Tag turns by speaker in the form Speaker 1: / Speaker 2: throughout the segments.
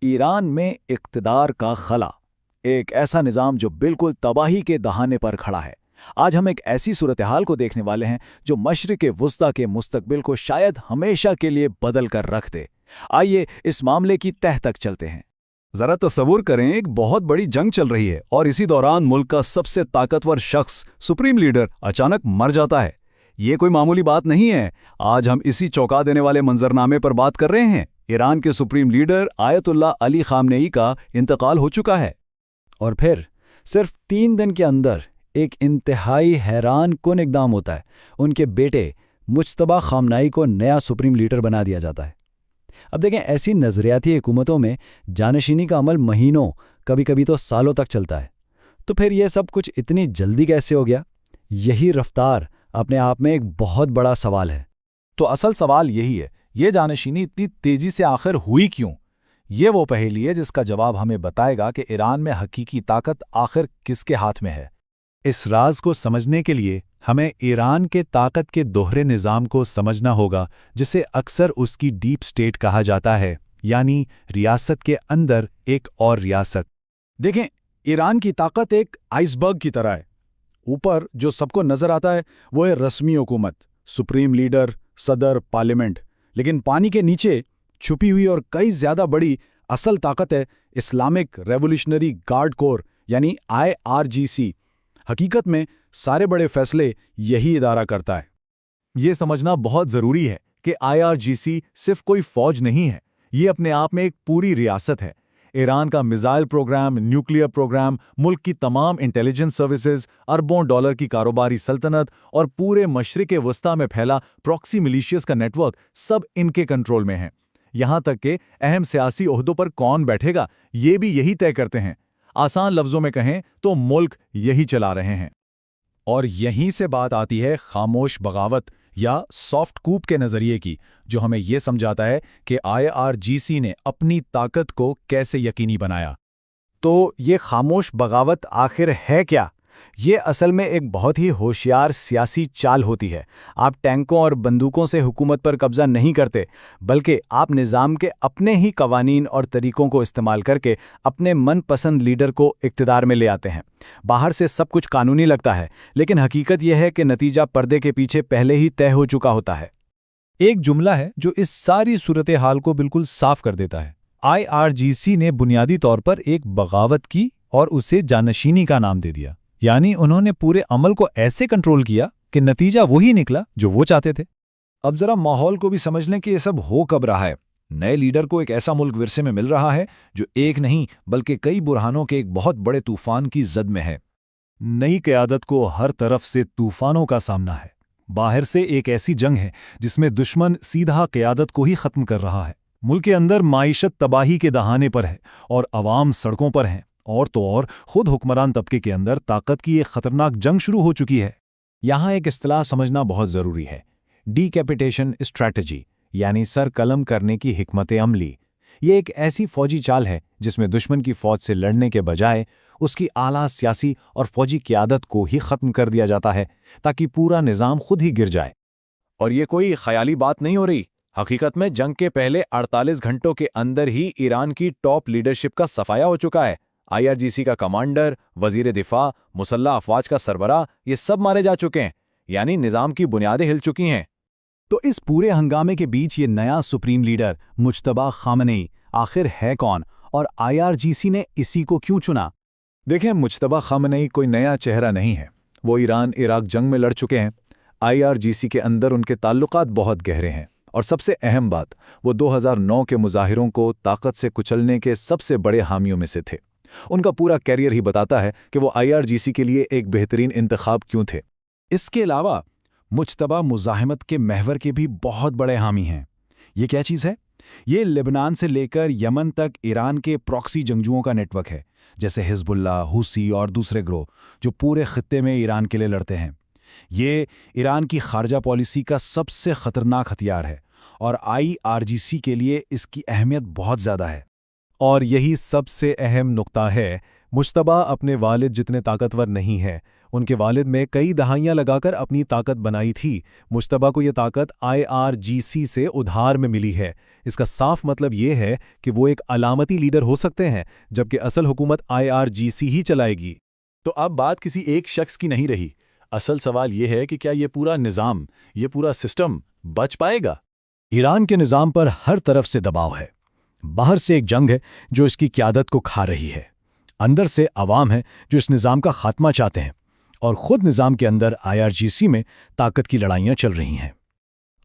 Speaker 1: ایران میں اقتدار کا خلا، ایک ایسا نظام جو بالکل تباہی کے دہانے پر کھڑا ہے۔ آج ہم ایک ایسی صورتحال کو دیکھنے والے ہیں جو مشرق وسطیٰ کے مستقبل کو شاید ہمیشہ کے لیے بدل کر رکھ دے۔ آئیے اس معاملے کی تہہ تک چلتے ہیں۔
Speaker 2: ذرا تصور کریں، ایک بہت بڑی جنگ چل رہی ہے اور اسی دوران ملک کا سب سے طاقتور شخص، سپریم لیڈر، اچانک مر جاتا ہے۔ یہ کوئی معمولی بات نہیں ہے۔ آج ہم اسی چونکا دینے والے منظرنامے پر بات کر رہے ہیں۔ ایران کے سپریم لیڈر آیت اللہ علی خامنئی کا انتقال ہو چکا ہے۔
Speaker 1: اور پھر صرف 3 دن کے اندر ایک انتہائی حیران کن اقدام ہوتا ہے۔ ان کے بیٹے مجتبیٰ خامنئی کو نیا سپریم لیڈر بنا دیا جاتا ہے۔ اب دیکھیں، ایسی نظریاتی حکومتوں میں جانشینی کا عمل مہینوں، کبھی کبھی تو سالوں تک چلتا ہے۔ تو پھر یہ سب کچھ اتنی جلدی کیسے ہو گیا؟ یہی رفتار اپنے آپ میں ایک بہت بڑا سوال ہے۔
Speaker 3: تو اصل سوال یہی ہے، یہ جانشینی اتنی تیزی سے آخر ہوئی کیوں؟ یہ وہ پہیلی ہے جس کا جواب ہمیں بتائے گا کہ ایران میں حقیقی طاقت آخر کس کے ہاتھ میں ہے۔
Speaker 4: اس راز کو سمجھنے کے لیے ہمیں ایران کے طاقت کے دوہرے نظام کو سمجھنا ہوگا، جسے اکثر اس کی ڈیپ سٹیٹ کہا جاتا ہے، یعنی ریاست کے اندر ایک اور ریاست۔
Speaker 2: دیکھیں، ایران کی طاقت ایک آئس برگ کی طرح ہے۔ اوپر جو سب کو نظر آتا ہے وہ ہے رسمی حکومت، سپریم لیڈر، صدر، پارلیمنٹ۔ لیکن پانی کے نیچے چھپی ہوئی اور کئی زیادہ بڑی اصل طاقت ہے اسلامک ریولیوشنری گارڈ کور، یعنی IRGC۔ حقیقت میں سارے بڑے فیصلے یہی ادارہ کرتا ہے۔
Speaker 3: یہ سمجھنا بہت ضروری ہے کہ IRGC صرف کوئی فوج نہیں ہے، یہ اپنے آپ میں ایک پوری ریاست ہے۔ ایران کا میزائل پروگرام، نیوکلیئر پروگرام، ملک کی تمام انٹیلیجنس سروسز، اربوں ڈالر کی کاروباری سلطنت اور پورے مشرق وسطیٰ میں پھیلا پراکسی ملیشیاز کا نیٹ ورک، سب ان کے کنٹرول میں ہیں۔ یہاں تک کہ اہم سیاسی عہدوں پر کون بیٹھے گا، یہ بھی یہی طے کرتے ہیں۔ آسان لفظوں میں کہیں تو ملک یہی چلا رہے ہیں۔
Speaker 2: اور یہیں سے بات آتی ہے خاموش بغاوت یا سافٹ کوپ کے نظریے کی، جو ہمیں یہ سمجھاتا ہے کہ IRGC نے اپنی طاقت کو کیسے یقینی بنایا۔
Speaker 1: تو یہ خاموش بغاوت آخر ہے کیا؟ یہ اصل میں ایک بہت ہی ہوشیار سیاسی چال ہوتی ہے۔ آپ ٹینکوں اور بندوقوں سے حکومت پر قبضہ نہیں کرتے، بلکہ آپ نظام کے اپنے ہی قوانین اور طریقوں کو استعمال کر کے اپنے من پسند لیڈر کو اقتدار میں لے آتے ہیں۔ باہر سے سب کچھ قانونی لگتا ہے، لیکن حقیقت یہ ہے کہ نتیجہ پردے کے پیچھے پہلے ہی طے ہو چکا ہوتا ہے۔
Speaker 4: ایک جملہ ہے جو اس ساری صورتحال کو بالکل صاف کر دیتا ہے۔ IRGC نے بنیادی طور پر ایک بغاوت کی اور اسے جانشینی کا نام دے دیا، یعنی انہوں نے پورے عمل کو ایسے کنٹرول کیا کہ نتیجہ وہی نکلا جو وہ چاہتے تھے۔
Speaker 2: اب ذرا ماحول کو بھی سمجھ لیں کہ یہ سب ہو کب رہا ہے۔ نئے لیڈر کو ایک ایسا ملک ورثے میں مل رہا ہے جو ایک نہیں بلکہ کئی بحرانوں کے ایک بہت بڑے طوفان کی زد میں ہے۔
Speaker 4: نئی قیادت کو ہر طرف سے طوفانوں کا سامنا ہے۔ باہر سے ایک ایسی جنگ ہے جس میں دشمن سیدھا قیادت کو ہی ختم کر رہا ہے۔ ملک کے اندر معیشت تباہی کے دہانے پر ہے اور عوام سڑکوں پر ہیں، اور تو اور خود حکمران طبقے کے اندر طاقت کی ایک خطرناک جنگ شروع ہو چکی ہے۔
Speaker 3: یہاں ایک اصطلاح سمجھنا بہت ضروری ہے، ڈی کیپیٹیشن اسٹریٹجی، یعنی سر قلم کرنے کی حکمت عملی۔ یہ ایک ایسی فوجی چال ہے جس میں دشمن کی فوج سے لڑنے کے بجائے اس کی اعلیٰ سیاسی اور فوجی قیادت کو ہی ختم کر دیا جاتا ہے تاکہ پورا نظام خود ہی گر جائے۔
Speaker 2: اور یہ کوئی خیالی بات نہیں ہو رہی۔ حقیقت میں جنگ کے پہلے 48 گھنٹوں کے اندر ہی ایران کی ٹاپ لیڈرشپ کا صفایا ہو چکا ہے۔ IRGC کا کمانڈر، وزیر دفاع، مسلح افواج کا سربراہ، یہ سب مارے جا چکے ہیں، یعنی نظام کی بنیادیں ہل چکی ہیں۔
Speaker 4: تو اس پورے ہنگامے کے بیچ یہ نیا سپریم لیڈر مجتبیٰ خامنئی آخر ہے کون، اور IRGC نے اسی کو کیوں چنا؟
Speaker 2: دیکھیں، مجتبیٰ خامنئی کوئی نیا چہرہ نہیں ہے۔ وہ ایران عراق جنگ میں لڑ چکے ہیں۔ IRGC کے اندر ان کے تعلقات بہت گہرے ہیں، اور سب سے اہم بات، وہ 2009 کے مظاہروں کو طاقت سے کچلنے کے سب سے بڑے حامیوں میں سے تھے۔ ان کا پورا کیریئر ہی بتاتا ہے کہ وہ IRGC کے لیے ایک بہترین انتخاب کیوں تھے۔ اس کے علاوہ مجتبیٰ مزاحمت کے محور کے بھی بہت بڑے حامی ہیں۔ یہ کیا چیز ہے؟ یہ لبنان سے لے کر یمن تک ایران کے پراکسی جنگجوؤں کا نیٹ ورک ہے، جیسے حزب اللہ، حوثی اور دوسرے گروہ جو پورے خطے میں ایران کے لیے لڑتے ہیں۔ یہ ایران کی خارجہ پالیسی کا سب سے خطرناک ہتھیار ہے، اور IRGC کے لیے اس کی اہمیت بہت زیادہ ہے۔
Speaker 4: اور یہی سب سے اہم نقطہ ہے، مجتبیٰ اپنے والد جتنے طاقتور نہیں ہے۔ ان کے والد میں کئی دہائیاں لگا کر اپنی طاقت بنائی تھی۔ مجتبیٰ کو یہ طاقت IRGC سے ادھار میں ملی ہے۔
Speaker 3: اس کا صاف مطلب یہ ہے کہ وہ ایک علامتی لیڈر ہو سکتے ہیں جبکہ اصل حکومت IRGC ہی چلائے گی۔
Speaker 2: تو اب بات کسی ایک شخص کی نہیں رہی، اصل سوال یہ ہے کہ کیا یہ پورا نظام، یہ پورا سسٹم بچ پائے گا؟
Speaker 1: ایران کے نظام پر ہر طرف سے دباؤ ہے۔ باہر سے ایک جنگ ہے جو اس کی قیادت کو کھا رہی ہے، اندر سے عوام ہے جو اس نظام کا خاتمہ چاہتے ہیں، اور خود نظام کے اندر IRGC میں طاقت کی لڑائیاں چل رہی ہیں۔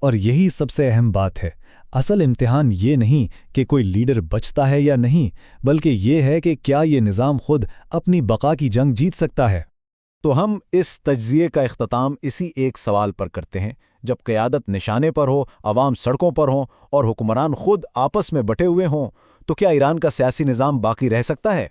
Speaker 3: اور یہی سب سے اہم بات ہے، اصل امتحان یہ نہیں کہ کوئی لیڈر بچتا ہے یا نہیں، بلکہ یہ ہے کہ کیا یہ نظام خود اپنی بقا کی جنگ جیت سکتا ہے۔
Speaker 2: تو ہم اس تجزیے کا اختتام اسی ایک سوال پر کرتے ہیں، جب قیادت نشانے پر ہو، عوام سڑکوں پر ہوں اور حکمران خود آپس میں بٹے ہوئے ہوں، تو کیا ایران کا سیاسی نظام باقی رہ سکتا ہے؟